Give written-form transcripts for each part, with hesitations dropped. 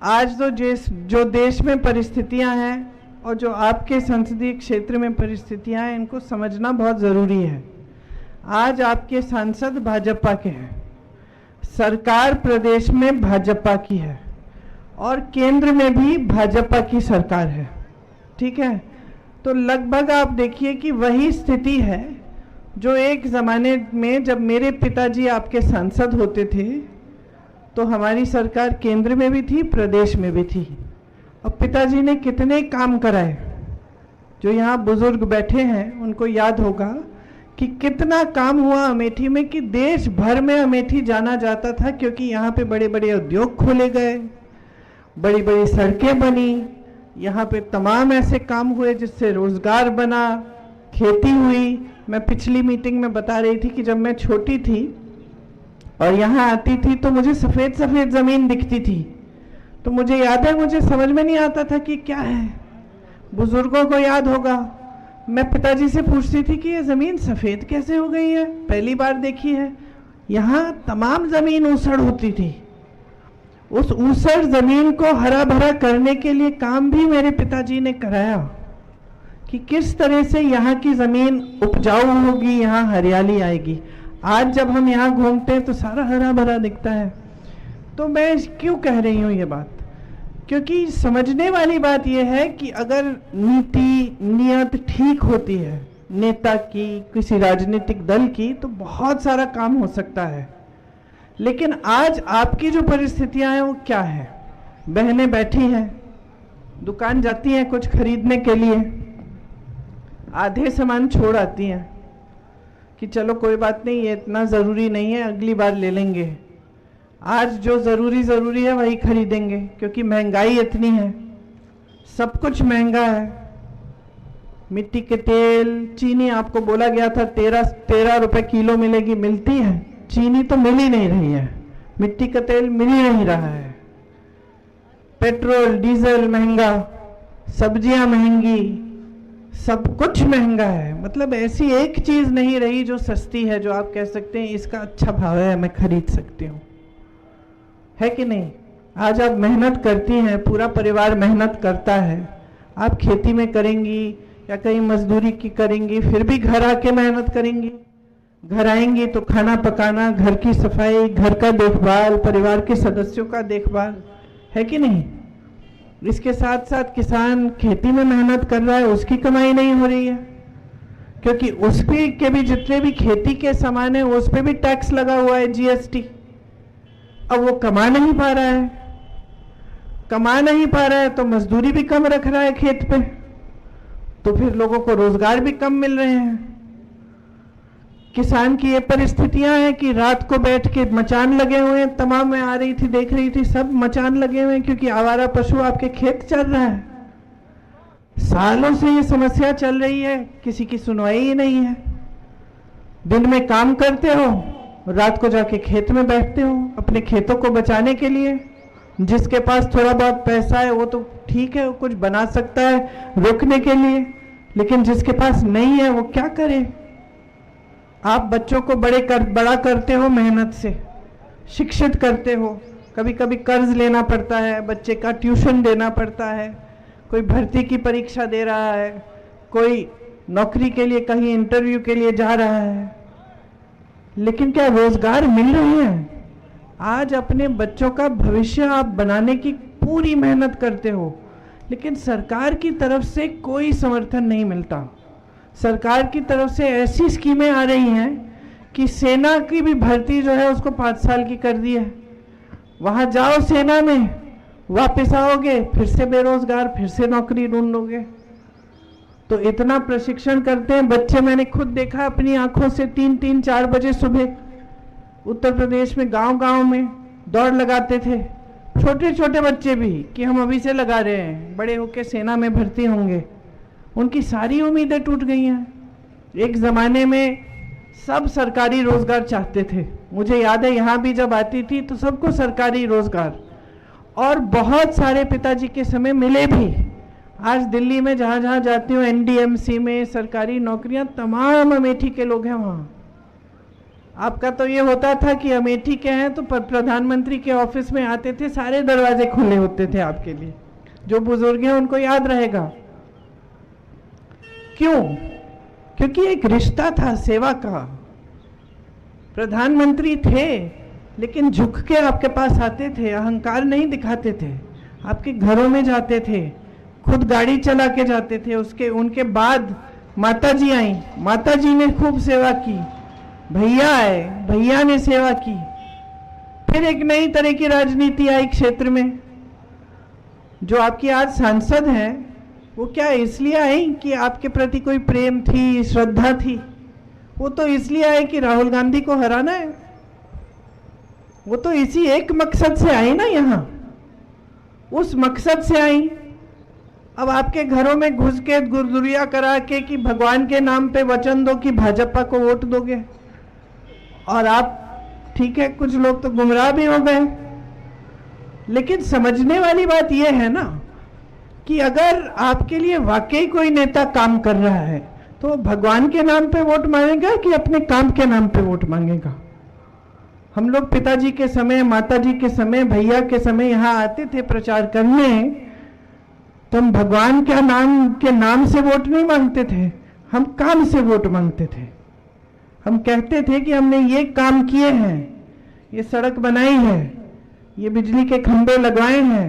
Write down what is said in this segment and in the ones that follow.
आज तो जो देश में परिस्थितियां हैं और जो आपके संसदीय क्षेत्र में परिस्थितियां हैं, इनको समझना बहुत ज़रूरी है। आज आपके सांसद भाजपा के हैं, सरकार प्रदेश में भाजपा की है और केंद्र में भी भाजपा की सरकार है, ठीक है। तो लगभग आप देखिए कि वही स्थिति है जो एक ज़माने में जब मेरे पिताजी आपके सांसद होते थे तो हमारी सरकार केंद्र में भी थी, प्रदेश में भी थी। और पिताजी ने कितने काम कराए, जो यहाँ बुजुर्ग बैठे हैं उनको याद होगा कि कितना काम हुआ अमेठी में, कि देश भर में अमेठी जाना जाता था, क्योंकि यहाँ पे बड़े बड़े उद्योग खोले गए, बड़ी बड़ी सड़कें बनी, यहाँ पे तमाम ऐसे काम हुए जिससे रोजगार बना, खेती हुई। मैं पिछली मीटिंग में बता रही थी कि जब मैं छोटी थी और यहाँ आती थी तो मुझे सफ़ेद सफ़ेद ज़मीन दिखती थी, तो मुझे याद है, मुझे समझ में नहीं आता था कि क्या है। बुजुर्गों को याद होगा, मैं पिताजी से पूछती थी कि ये ज़मीन सफ़ेद कैसे हो गई है, पहली बार देखी है। यहाँ तमाम ज़मीन ऊसड़ होती थी, उस ऊसड़ ज़मीन को हरा भरा करने के लिए काम भी मेरे पिताजी ने कराया कि किस तरह से यहाँ की ज़मीन उपजाऊ होगी, यहाँ हरियाली आएगी। आज जब हम यहाँ घूमते हैं तो सारा हरा भरा दिखता है। तो मैं क्यों कह रही हूँ ये बात, क्योंकि समझने वाली बात यह है कि अगर नीति नियत ठीक होती है नेता की, किसी राजनीतिक दल की, तो बहुत सारा काम हो सकता है। लेकिन आज आपकी जो परिस्थितियां हैं वो क्या है? बहनें बैठी हैं, दुकान जाती हैं कुछ खरीदने के लिए, आधे सामान छोड़ आती हैं कि चलो कोई बात नहीं, ये इतना ज़रूरी नहीं है, अगली बार ले लेंगे। आज जो ज़रूरी है वही खरीदेंगे, क्योंकि महंगाई इतनी है, सब कुछ महंगा है। मिट्टी के तेल, चीनी, आपको बोला गया था 13 रुपए किलो मिलेगी, मिलती है? चीनी तो मिल ही नहीं रही है, मिट्टी का तेल मिल ही नहीं रहा है। पेट्रोल डीजल महंगा, सब्जियां महंगी, सब कुछ महंगा है। मतलब ऐसी एक चीज़ नहीं रही जो सस्ती है, जो आप कह सकते हैं इसका अच्छा भाव है, मैं खरीद सकती हूँ, है कि नहीं? आज आप मेहनत करती हैं, पूरा परिवार मेहनत करता है, आप खेती में करेंगी या कहीं मजदूरी की करेंगी, फिर भी घर आके मेहनत करेंगी। घर आएंगी तो खाना पकाना, घर की सफाई, घर का देखभाल, परिवार के सदस्यों का देखभाल, है कि नहीं? इसके साथ साथ किसान खेती में मेहनत कर रहा है, उसकी कमाई नहीं हो रही है, क्योंकि उस पे के भी जितने भी खेती के सामान है उस पे भी टैक्स लगा हुआ है, जीएसटी। अब वो कमा नहीं पा रहा है, तो मजदूरी भी कम रख रहा है खेत पे, तो फिर लोगों को रोजगार भी कम मिल रहे हैं। किसान की ये परिस्थितियां हैं कि रात को बैठ के मचान लगे हुए हैं, तमाम मैं आ रही थी, देख रही थी, सब मचान लगे हुए हैं, क्योंकि आवारा पशु आपके खेत चल रहा है। सालों से ये समस्या चल रही है, किसी की सुनवाई ही नहीं है। दिन में काम करते हो, रात को जाके खेत में बैठते हो अपने खेतों को बचाने के लिए। जिसके पास थोड़ा बहुत पैसा है वो तो ठीक है, वो कुछ बना सकता है रोकने के लिए, लेकिन जिसके पास नहीं है वो क्या करे? आप बच्चों को बड़ा करते हो, मेहनत से शिक्षित करते हो, कभी कभी कर्ज लेना पड़ता है, बच्चे का ट्यूशन देना पड़ता है, कोई भर्ती की परीक्षा दे रहा है, कोई नौकरी के लिए कहीं इंटरव्यू के लिए जा रहा है, लेकिन क्या रोजगार मिल रहे हैं? आज अपने बच्चों का भविष्य आप बनाने की पूरी मेहनत करते हो, लेकिन सरकार की तरफ से कोई समर्थन नहीं मिलता। सरकार की तरफ से ऐसी स्कीमें आ रही हैं कि सेना की भी भर्ती जो है उसको 5 साल की कर दी है। वहाँ जाओ सेना में, वापस आओगे फिर से बेरोजगार, फिर से नौकरी ढूंढोगे। तो इतना प्रशिक्षण करते हैं बच्चे, मैंने खुद देखा अपनी आंखों से, 3-4 बजे सुबह उत्तर प्रदेश में गांव में दौड़ लगाते थे छोटे छोटे बच्चे भी, कि हम अभी से लगा रहे हैं, बड़े होके सेना में भर्ती होंगे। उनकी सारी उम्मीदें टूट गई हैं। एक ज़माने में सब सरकारी रोजगार चाहते थे, मुझे याद है यहाँ भी जब आती थी तो सबको सरकारी रोजगार, और बहुत सारे पिताजी के समय मिले भी। आज दिल्ली में जहाँ जहाँ जाती हूँ, एनडीएमसी में सरकारी नौकरियाँ, तमाम अमेठी के लोग हैं वहाँ। आपका तो ये होता था कि अमेठी के हैं तो प्रधानमंत्री के ऑफिस में आते थे, सारे दरवाजे खुले होते थे आपके लिए। जो बुजुर्ग हैं उनको याद रहेगा। क्यों? क्योंकि एक रिश्ता था सेवा का। प्रधानमंत्री थे लेकिन झुक के आपके पास आते थे, अहंकार नहीं दिखाते थे, आपके घरों में जाते थे, खुद गाड़ी चला के जाते थे। उनके बाद माता जी आई, माता जी ने खूब सेवा की, भैया आए, भैया ने सेवा की। फिर एक नई तरह की राजनीति आई क्षेत्र में। जो आपकी आज सांसद हैं वो क्या इसलिए आई कि आपके प्रति कोई प्रेम थी, श्रद्धा थी? वो तो इसलिए आए कि राहुल गांधी को हराना है। वो तो इसी एक मकसद से आई ना यहाँ, उस मकसद से आई। अब आपके घरों में घुस के गुरदुरिया करा के कि भगवान के नाम पे वचन दो कि भाजपा को वोट दोगे, और आप ठीक है, कुछ लोग तो गुमराह भी हो गए। लेकिन समझने वाली बात यह है ना कि अगर आपके लिए वाकई कोई नेता काम कर रहा है तो भगवान के नाम पे वोट मांगेगा कि अपने काम के नाम पे वोट मांगेगा? हम लोग पिताजी के समय, माताजी के समय, भैया के समय यहाँ आते थे प्रचार करने, तो हम भगवान के नाम से वोट नहीं मांगते थे, हम काम से वोट मांगते थे। हम कहते थे कि हमने ये काम किए हैं, ये सड़क बनाई है, ये बिजली के खंभे लगवाए हैं,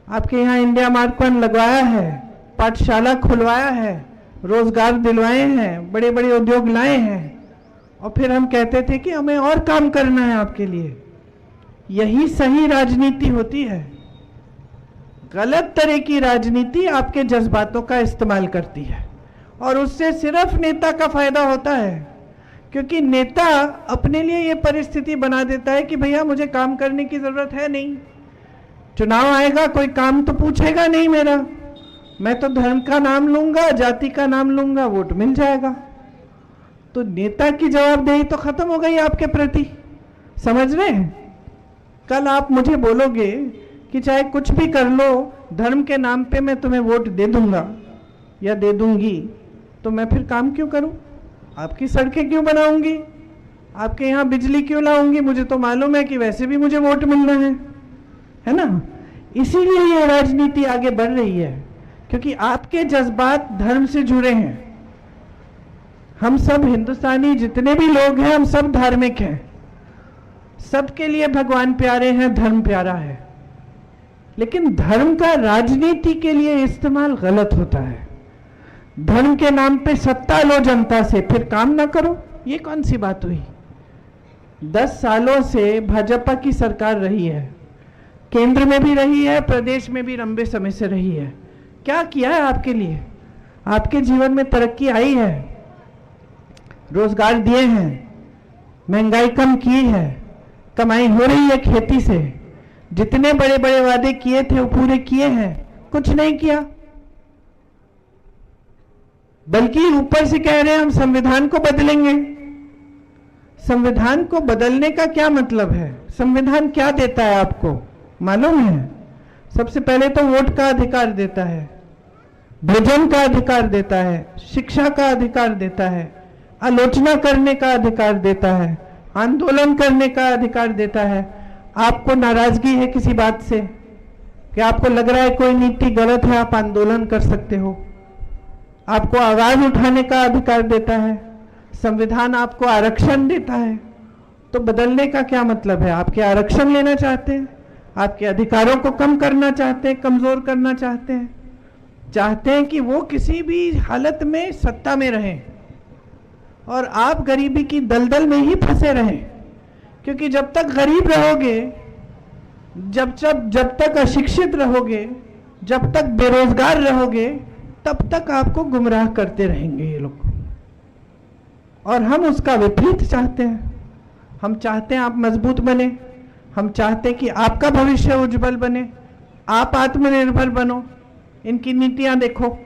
आपके यहाँ इंडिया मार्क 1 लगवाया है, पाठशाला खुलवाया है, रोजगार दिलवाए हैं, बड़े बड़े उद्योग लाए हैं। और फिर हम कहते थे कि हमें और काम करना है आपके लिए। यही सही राजनीति होती है। गलत तरह की राजनीति आपके जज्बातों का इस्तेमाल करती है और उससे सिर्फ नेता का फायदा होता है, क्योंकि नेता अपने लिए ये परिस्थिति बना देता है कि भैया मुझे काम करने की जरूरत है नहीं, चुनाव आएगा कोई काम तो पूछेगा नहीं मेरा, मैं तो धर्म का नाम लूंगा, जाति का नाम लूंगा, वोट मिल जाएगा। तो नेता की जवाबदेही तो खत्म हो गई आपके प्रति। समझ रहे हैं? कल आप मुझे बोलोगे कि चाहे कुछ भी कर लो, धर्म के नाम पे मैं तुम्हें वोट दे दूंगा या दे दूंगी, तो मैं फिर काम क्यों करूं? आपकी सड़कें क्यों बनाऊंगी? आपके यहाँ बिजली क्यों लाऊंगी? मुझे तो मालूम है कि वैसे भी मुझे वोट मिलना है ना? इसीलिए ये राजनीति आगे बढ़ रही है, क्योंकि आपके जज्बात धर्म से जुड़े हैं। हम सब हिंदुस्तानी जितने भी लोग हैं, हम सब धार्मिक हैं, सबके लिए भगवान प्यारे हैं, धर्म प्यारा है। लेकिन धर्म का राजनीति के लिए इस्तेमाल गलत होता है। धर्म के नाम पे सत्ता लो जनता से, फिर काम ना करो, ये कौन सी बात हुई? 10 सालों से भाजपा की सरकार रही है, केंद्र में भी रही है, प्रदेश में भी लंबे समय से रही है। क्या किया है आपके लिए? आपके जीवन में तरक्की आई है, रोजगार दिए हैं, महंगाई कम की है, कमाई हो रही है खेती से, जितने बड़े बड़े वादे किए थे वो पूरे किए हैं? कुछ नहीं किया, बल्कि ऊपर से कह रहे हैं हम संविधान को बदलेंगे। संविधान को बदलने का क्या मतलब है? संविधान क्या देता है आपको मालूम है? सबसे पहले तो वोट का अधिकार देता है, भोजन का अधिकार देता है, शिक्षा का अधिकार देता है, आलोचना करने का अधिकार देता है, आंदोलन करने का अधिकार देता है। आपको नाराजगी है किसी बात से कि आपको लग रहा है कोई नीति गलत है, आप आंदोलन कर सकते हो। आपको आवाज उठाने का अधिकार देता है। संविधान आपको आरक्षण देता है। तो बदलने का क्या मतलब है? आपके आरक्षण लेना चाहते हैं, आपके अधिकारों को कम करना चाहते हैं, कमजोर करना चाहते हैं, चाहते हैं कि वो किसी भी हालत में सत्ता में रहें और आप गरीबी की दलदल में ही फंसे रहें। क्योंकि जब तक गरीब रहोगे, जब तक अशिक्षित रहोगे, जब तक बेरोजगार रहोगे, तब तक आपको गुमराह करते रहेंगे ये लोग। और हम उसका विपरीत चाहते हैं। हम चाहते हैं आप मजबूत बने, हम चाहते हैं कि आपका भविष्य उज्जवल बने, आप आत्मनिर्भर बनो। इनकी नीतियां देखो।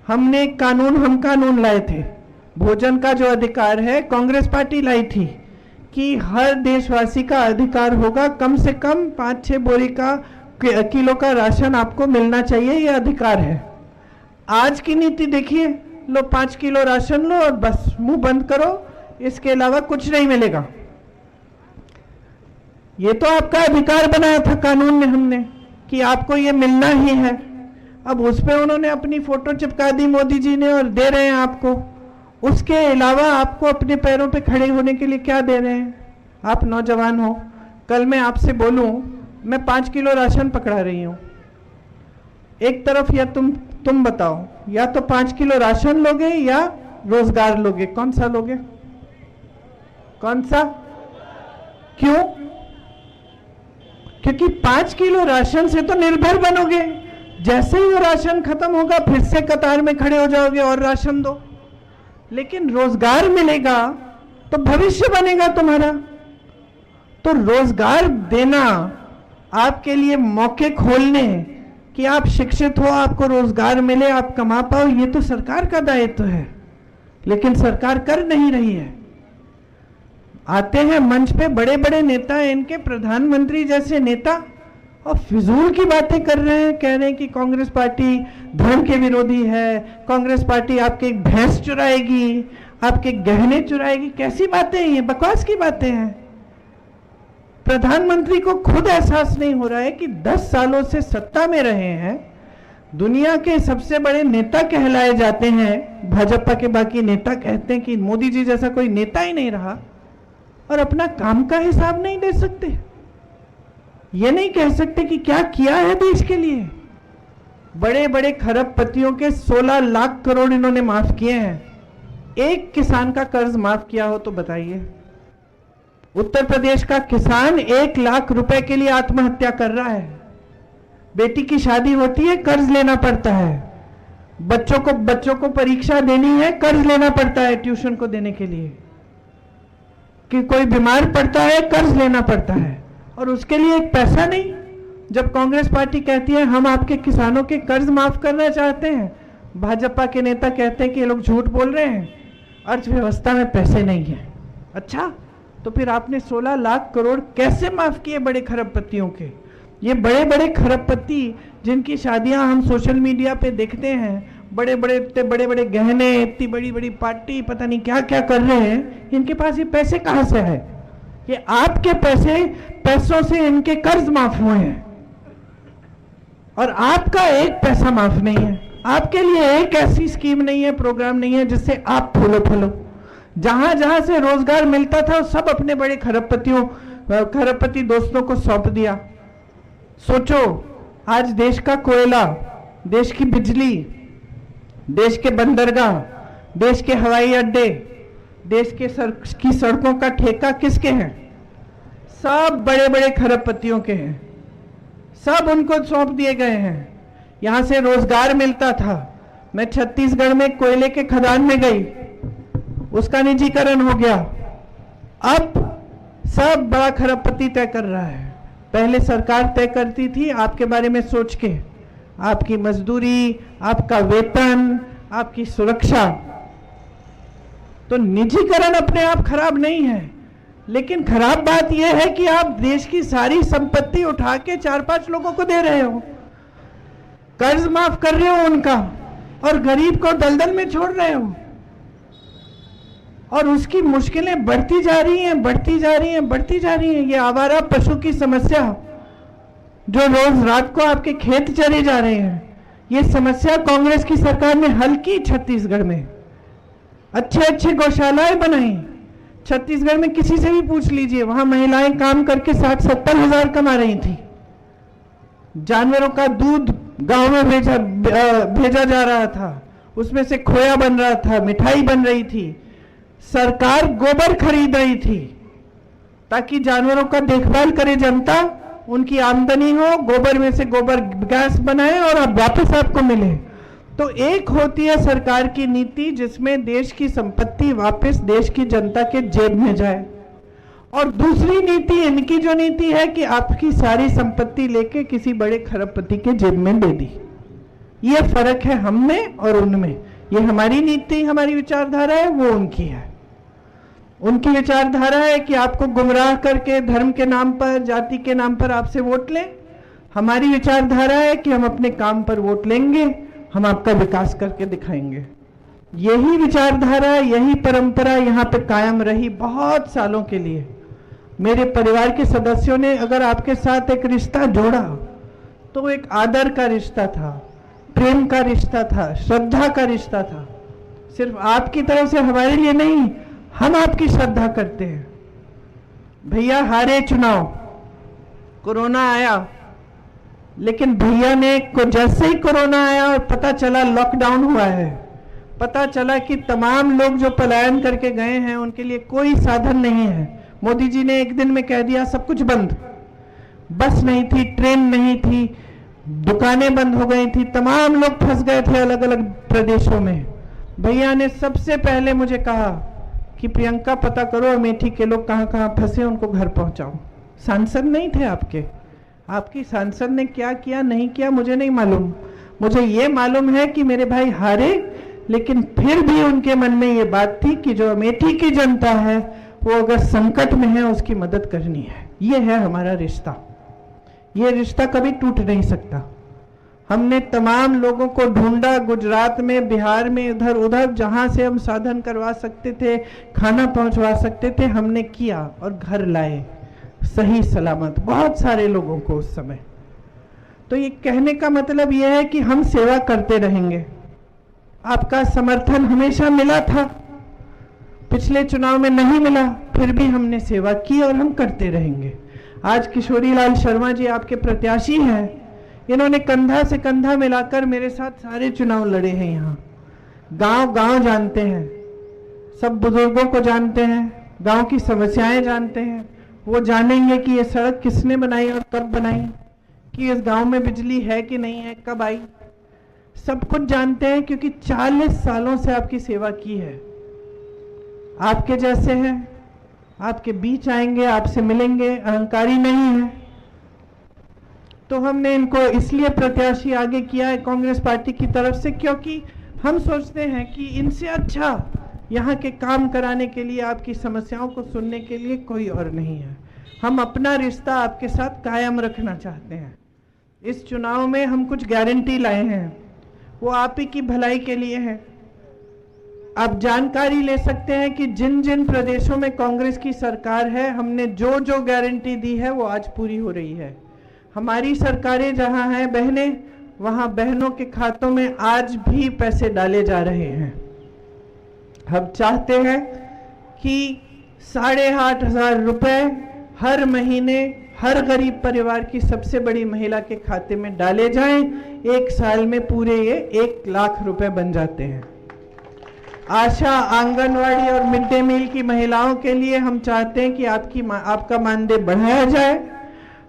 हमने हम कानून लाए थे, भोजन का जो अधिकार है कांग्रेस पार्टी लाई थी कि हर देशवासी का अधिकार होगा, कम से कम 5-6 बोरी का किलो का राशन आपको मिलना चाहिए, ये अधिकार है। आज की नीति देखिए, लो 5 किलो राशन लो और बस मुंह बंद करो, इसके अलावा कुछ नहीं मिलेगा। ये तो आपका अधिकार बनाया था कानून में हमने कि आपको ये मिलना ही है। अब उस पे उन्होंने अपनी फोटो चिपका दी मोदी जी ने और दे रहे हैं आपको। उसके अलावा आपको अपने पैरों पे खड़े होने के लिए क्या दे रहे हैं? आप नौजवान हो, कल मैं आपसे बोलूं मैं 5 किलो राशन पकड़ा रही हूं, एक तरफ या तुम बताओ, या तो 5 किलो राशन लोगे या रोजगार लोगे, कौन सा लोगे? कौन सा? क्यों? क्योंकि 5 किलो राशन से तो निर्भर बनोगे, जैसे ही वो राशन खत्म होगा फिर से कतार में खड़े हो जाओगे और राशन दो। लेकिन रोजगार मिलेगा तो भविष्य बनेगा तुम्हारा। तो रोजगार देना, आपके लिए मौके खोलने कि आप शिक्षित हो, आपको रोजगार मिले, आप कमा पाओ, ये तो सरकार का दायित्व है। लेकिन सरकार कर नहीं रही है। आते हैं मंच पे बड़े बड़े नेता, इनके प्रधानमंत्री जैसे नेता, और फिजूल की बातें कर रहे हैं, कह रहे हैं कि कांग्रेस पार्टी धर्म के विरोधी है, कांग्रेस पार्टी आपके भैंस चुराएगी, आपके गहने चुराएगी। कैसी बातें हैं ये? बकवास की बातें हैं। प्रधानमंत्री को खुद एहसास नहीं हो रहा है कि 10 सालों से सत्ता में रहे हैं, दुनिया के सबसे बड़े नेता कहलाए जाते हैं, भाजपा के बाकी नेता कहते हैं कि मोदी जी जैसा कोई नेता ही नहीं रहा, और अपना काम का हिसाब नहीं दे सकते। ये नहीं कह सकते कि क्या किया है देश के लिए। बड़े बड़े खरबपतियों के 16 लाख करोड़ इन्होंने माफ किए हैं। एक किसान का कर्ज माफ किया हो तो बताइए। उत्तर प्रदेश का किसान 1 लाख रुपए के लिए आत्महत्या कर रहा है। बेटी की शादी होती है, कर्ज लेना पड़ता है। बच्चों को परीक्षा देनी है, कर्ज लेना पड़ता है ट्यूशन को देने के लिए। कि कोई बीमार पड़ता है, कर्ज लेना पड़ता है, और उसके लिए एक पैसा नहीं। जब कांग्रेस पार्टी कहती है हम आपके किसानों के कर्ज माफ करना चाहते हैं, भाजपा के नेता कहते हैं कि ये लोग झूठ बोल रहे हैं, अर्थव्यवस्था में पैसे नहीं है। अच्छा, तो फिर आपने 16 लाख करोड़ कैसे माफ किए बड़े खरबपतियों के? ये बड़े बड़े खरबपति जिनकी शादियां हम सोशल मीडिया पे देखते हैं, बड़े बड़े गहने, इतनी बड़ी बड़ी पार्टी, पता नहीं क्या क्या कर रहे हैं, इनके पास ये पैसे कहां से है? ये आपके पैसों से इनके कर्ज माफ हुए हैं, और आपका एक पैसा माफ नहीं है। आपके लिए एक ऐसी स्कीम नहीं है, प्रोग्राम नहीं है जिससे आप फूलो। जहां जहां से रोजगार मिलता था सब अपने बड़े खरबपति दोस्तों को सौंप दिया। सोचो, आज देश का कोयला, देश की बिजली, देश के बंदरगाह, देश के हवाई अड्डे, देश की सड़कों का ठेका किसके हैं? सब बड़े बड़े खरबपतियों के हैं। सब उनको सौंप दिए गए हैं। यहां से रोजगार मिलता था। मैं छत्तीसगढ़ में कोयले के खदान में गई, उसका निजीकरण हो गया। अब सब बड़ा खरबपति तय कर रहा है। पहले सरकार तय करती थी आपके बारे में सोच के, आपकी मजदूरी, आपका वेतन, आपकी सुरक्षा। तो निजीकरण अपने आप खराब नहीं है, लेकिन खराब बात यह है कि आप देश की सारी संपत्ति उठा के 4-5 लोगों को दे रहे हो, कर्ज माफ कर रहे हो उनका, और गरीब को दलदल में छोड़ रहे हो, और उसकी मुश्किलें बढ़ती जा रही हैं। ये आवारा पशु की समस्या जो रोज रात को आपके खेत चरे जा रहे हैं, ये समस्या कांग्रेस की सरकार ने हल की। छत्तीसगढ़ में अच्छे गौशालाएं बनाई। छत्तीसगढ़ में किसी से भी पूछ लीजिए, वहां महिलाएं काम करके 60-70 हजार कमा रही थी। जानवरों का दूध गांव में भेजा जा रहा था, उसमें से खोया बन रहा था, मिठाई बन रही थी। सरकार गोबर खरीद रही थी ताकि जानवरों का देखभाल करे जनता, उनकी आमदनी हो, गोबर में से गोबर गैस बनाए और अब वापस आपको मिले। तो एक होती है सरकार की नीति जिसमें देश की संपत्ति वापस देश की जनता के जेब में जाए, और दूसरी नीति इनकी जो नीति है कि आपकी सारी संपत्ति लेके किसी बड़े खरबपति के जेब में दे दी। ये फर्क है हम में और उनमें। ये हमारी नीति, हमारी विचारधारा है, वो उनकी है। उनकी विचारधारा है कि आपको गुमराह करके धर्म के नाम पर, जाति के नाम पर आपसे वोट लें। हमारी विचारधारा है कि हम अपने काम पर वोट लेंगे, हम आपका विकास करके दिखाएंगे। यही विचारधारा, यही परंपरा यहाँ पे कायम रही बहुत सालों के लिए। मेरे परिवार के सदस्यों ने अगर आपके साथ एक रिश्ता जोड़ा तो एक आदर का रिश्ता था, प्रेम का रिश्ता था, श्रद्धा का रिश्ता था। सिर्फ आपकी तरफ से हमारे लिए नहीं, हम आपकी श्रद्धा करते हैं। भैया हारे चुनाव, कोरोना आया, लेकिन भैया ने जैसे ही कोरोना आया और पता चला लॉकडाउन हुआ है, पता चला कि तमाम लोग जो पलायन करके गए हैं उनके लिए कोई साधन नहीं है। मोदी जी ने एक दिन में कह दिया सब कुछ बंद, बस नहीं थी, ट्रेन नहीं थी, दुकानें बंद हो गई थी, तमाम लोग फंस गए थे अलग अलग प्रदेशों में। भैया ने सबसे पहले मुझे कहा कि प्रियंका पता करो अमेठी के लोग कहाँ कहाँ फंसे, उनको घर पहुंचाओ। सांसद नहीं थे आपके, आपकी सांसद ने क्या किया नहीं किया मुझे नहीं मालूम, मुझे ये मालूम है कि मेरे भाई हारे, लेकिन फिर भी उनके मन में ये बात थी कि जो अमेठी की जनता है वो अगर संकट में है उसकी मदद करनी है। ये है हमारा रिश्ता, ये रिश्ता कभी टूट नहीं सकता। हमने तमाम लोगों को ढूंढा, गुजरात में, बिहार में, इधर उधर, जहां से हम साधन करवा सकते थे, खाना पहुंचवा सकते थे, हमने किया और घर लाए सही सलामत बहुत सारे लोगों को उस समय। तो ये कहने का मतलब ये है कि हम सेवा करते रहेंगे। आपका समर्थन हमेशा मिला था, पिछले चुनाव में नहीं मिला, फिर भी हमने सेवा की और हम करते रहेंगे। आज किशोरी लाल शर्मा जी आपके प्रत्याशी हैं, इन्होंने कंधा से कंधा मिलाकर मेरे साथ सारे चुनाव लड़े हैं। यहाँ गांव गांव जानते हैं, सब बुजुर्गों को जानते हैं, गांव की समस्याएं जानते हैं। वो जानेंगे कि ये सड़क किसने बनाई और कब बनाई, कि इस गांव में बिजली है कि नहीं है, कब आई, सब कुछ जानते हैं, क्योंकि 40 सालों से आपकी सेवा की है। आपके जैसे हैं, आपके बीच आएंगे, आपसे मिलेंगे, अहंकारी नहीं है। तो हमने इनको इसलिए प्रत्याशी आगे किया है कांग्रेस पार्टी की तरफ से, क्योंकि हम सोचते हैं कि इनसे अच्छा यहाँ के काम कराने के लिए, आपकी समस्याओं को सुनने के लिए कोई और नहीं है। हम अपना रिश्ता आपके साथ कायम रखना चाहते हैं। इस चुनाव में हम कुछ गारंटी लाए हैं, वो आप ही की भलाई के लिए है। आप जानकारी ले सकते हैं कि जिन जिन प्रदेशों में कांग्रेस की सरकार है, हमने जो जो गारंटी दी है वो आज पूरी हो रही है। हमारी सरकारें जहां हैं बहनें, वहां बहनों के खातों में आज भी पैसे डाले जा रहे हैं। हम चाहते हैं कि 8,500 रुपए हर महीने हर गरीब परिवार की सबसे बड़ी महिला के खाते में डाले जाएं। एक साल में पूरे ये 1 लाख रुपए बन जाते हैं। आशा, आंगनवाड़ी और मिड डे मील की महिलाओं के लिए हम चाहते हैं कि आपका मानदेय बढ़ाया जाए।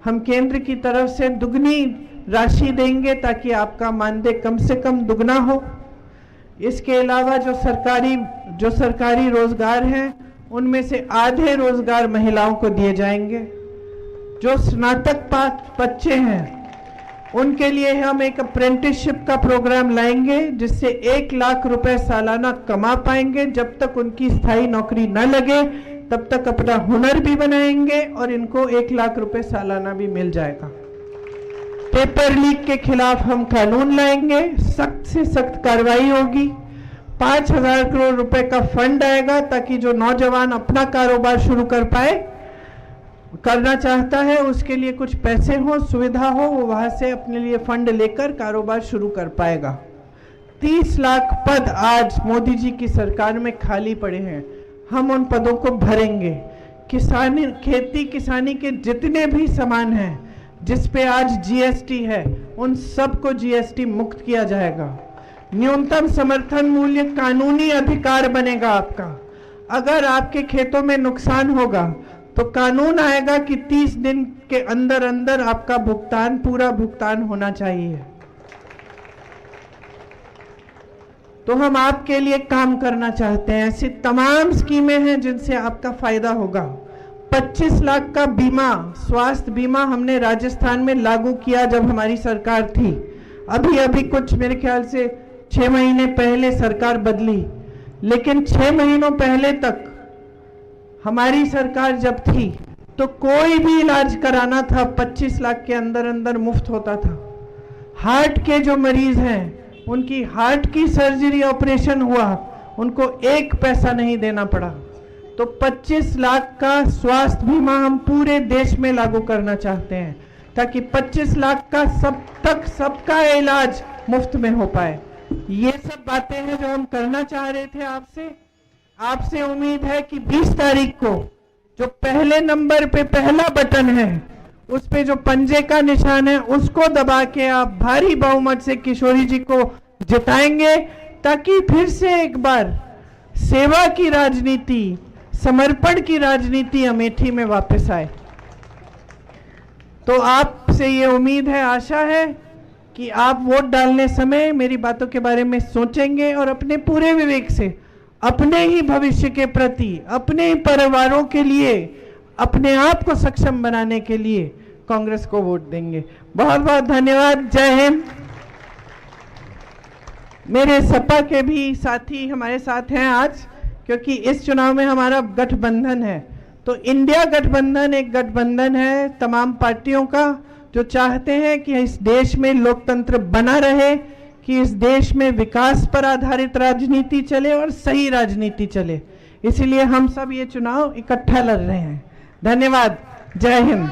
हम केंद्र की तरफ से दुगनी राशि देंगे ताकि आपका मानदेय कम से कम दुगना हो। इसके अलावा जो सरकारी रोजगार हैं उनमें से आधे रोजगार महिलाओं को दिए जाएंगे। जो स्नातक बच्चे हैं उनके लिए हम एक अप्रेंटिसशिप का प्रोग्राम लाएंगे, जिससे 1 लाख रुपए सालाना कमा पाएंगे। जब तक उनकी स्थायी नौकरी न लगे तब तक अपना हुनर भी बनाएंगे और इनको 1 लाख रुपए सालाना भी मिल जाएगा। पेपर लीक के खिलाफ हम कानून लाएंगे, सख्त से सख्त कार्रवाई होगी। 5,000 करोड़ रुपए का फंड आएगा ताकि जो नौजवान अपना कारोबार शुरू करना चाहता है उसके लिए कुछ पैसे हो, सुविधा हो, वो वहां से अपने लिए फंड लेकर कारोबार शुरू कर पाएगा। 30 लाख पद आज मोदी जी की सरकार में खाली पड़े हैं, हम उन पदों को भरेंगे। खेती किसानी के जितने भी सामान हैं जिस पे आज जीएसटी है, उन सबको जीएसटी मुक्त किया जाएगा। न्यूनतम समर्थन मूल्य कानूनी अधिकार बनेगा आपका। अगर आपके खेतों में नुकसान होगा तो कानून आएगा कि 30 दिन के अंदर अंदर आपका पूरा भुगतान होना चाहिए। तो हम आपके लिए काम करना चाहते हैं। ऐसी तमाम स्कीमें हैं जिनसे आपका फायदा होगा। 25 लाख का बीमा, स्वास्थ्य बीमा हमने राजस्थान में लागू किया जब हमारी सरकार थी। अभी कुछ मेरे ख्याल से 6 महीने पहले सरकार बदली, लेकिन 6 महीनों पहले तक हमारी सरकार जब थी तो कोई भी इलाज कराना था 25 लाख के अंदर अंदर मुफ्त होता था। हार्ट के जो मरीज हैं उनकी हार्ट की सर्जरी ऑपरेशन हुआ उनको एक पैसा नहीं देना पड़ा। तो 25 लाख का स्वास्थ्य बीमा हम पूरे देश में लागू करना चाहते हैं, ताकि 25 लाख का सबका इलाज मुफ्त में हो पाए। ये सब बातें हैं जो हम करना चाह रहे थे आपसे उम्मीद है कि 20 तारीख को जो पहले नंबर पे पहला बटन है, उस पे जो पंजे का निशान है, उसको दबा के आप भारी बहुमत से किशोरी जी को जिताएंगे, ताकि फिर से एक बार सेवा की राजनीति, समर्पण की राजनीति अमेठी में वापस आए। तो आपसे ये उम्मीद है, आशा है कि आप वोट डालने समय मेरी बातों के बारे में सोचेंगे और अपने पूरे विवेक से अपने ही भविष्य के प्रति, अपने ही परिवारों के लिए, अपने आप को सक्षम बनाने के लिए कांग्रेस को वोट देंगे। बहुत बहुत धन्यवाद। जय हिंद। मेरे सपा के भी साथी हमारे साथ हैं आज, क्योंकि इस चुनाव में हमारा गठबंधन है। तो इंडिया गठबंधन एक गठबंधन है तमाम पार्टियों का, जो चाहते हैं कि इस देश में लोकतंत्र बना रहे, कि इस देश में विकास पर आधारित राजनीति चले और सही राजनीति चले। इसीलिए हम सब ये चुनाव इकट्ठा लड़ रहे हैं। धन्यवाद। जय हिंद।